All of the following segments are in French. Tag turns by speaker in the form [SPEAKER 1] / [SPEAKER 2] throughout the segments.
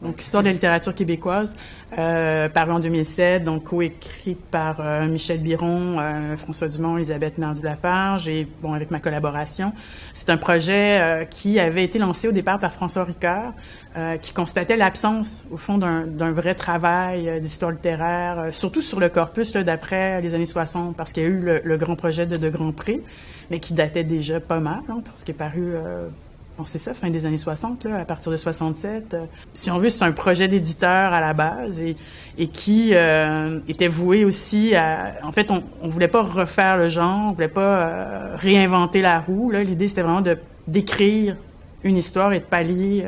[SPEAKER 1] donc Histoire de la littérature québécoise, paru en 2007, donc coécrite par Michel Biron, François Dumont, Elisabeth Nardou-Lafarge et bon, avec ma collaboration. C'est un projet qui avait été lancé au départ par François Ricard, qui constatait l'absence, au fond, d'un vrai travail d'histoire littéraire, surtout sur le corpus là, d'après les années 60, parce qu'il y a eu le grand projet de Grand Pré, mais qui datait déjà pas mal, hein, parce qu'il est paru... Bon, c'est ça, fin des années 60, là, à partir de 67. Si on veut, c'est un projet d'éditeur à la base et qui était voué aussi à... En fait, on voulait pas refaire le genre, on voulait pas réinventer la roue. Là. L'idée, c'était vraiment d'écrire une histoire et de pallier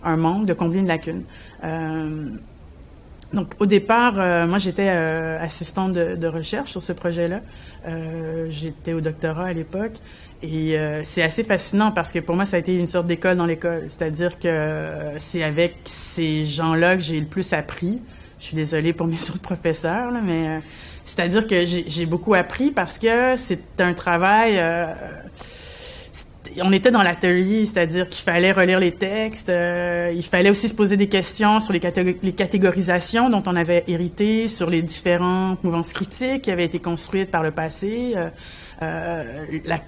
[SPEAKER 1] un manque, de combler une lacune. Donc, au départ, moi, j'étais assistante de recherche sur ce projet-là. J'étais au doctorat à l'époque. Et c'est assez fascinant parce que pour moi, ça a été une sorte d'école dans l'école. C'est-à-dire que c'est avec ces gens-là que j'ai le plus appris. Je suis désolée pour mes autres professeurs, là, mais c'est-à-dire que j'ai beaucoup appris parce que c'est un travail... on était dans l'atelier, c'est-à-dire qu'il fallait relire les textes, il fallait aussi se poser des questions sur les catégorisations dont on avait hérité, sur les différentes mouvances critiques qui avaient été construites par le passé, la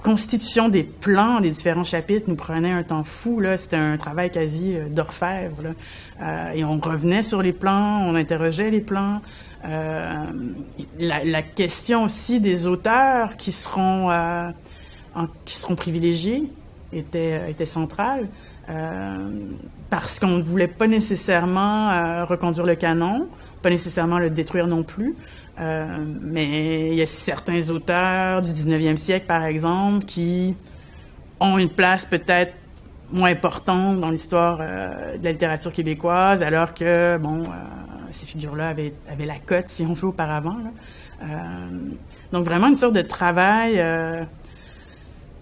[SPEAKER 1] constitution des plans des différents chapitres nous prenait un temps fou, là. C'était un travail quasi d'orfèvre, là. Et on revenait sur les plans, on interrogeait les plans. La question aussi des auteurs qui seront privilégiés était centrale, parce qu'on ne voulait pas nécessairement reconduire le canon, pas nécessairement le détruire non plus. Mais il y a certains auteurs du 19e siècle, par exemple, qui ont une place peut-être moins importante dans l'histoire de la littérature québécoise, alors que, bon, ces figures-là avaient la cote, si on veut, auparavant. Là. Donc, vraiment une sorte de travail...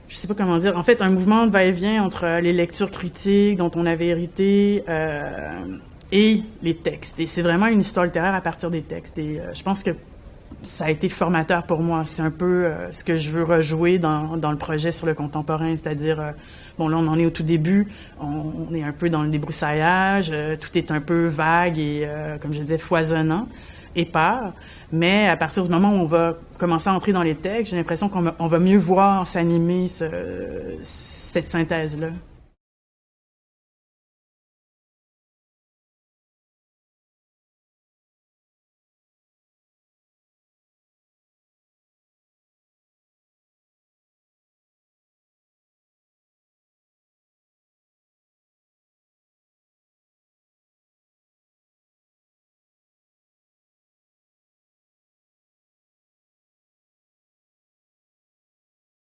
[SPEAKER 1] je sais pas comment dire. En fait, un mouvement de va-et-vient entre les lectures critiques dont on avait hérité et les textes. Et c'est vraiment une histoire littéraire à partir des textes. Et je pense que ça a été formateur pour moi. C'est un peu ce que je veux rejouer dans le projet sur le contemporain, c'est-à-dire, bon, là, on en est au tout début, on est un peu dans le débroussaillage, tout est un peu vague et, comme je disais, foisonnant, épars. Mais à partir du moment où on va commencer à entrer dans les textes, j'ai l'impression qu'on va mieux voir s'animer cette synthèse-là.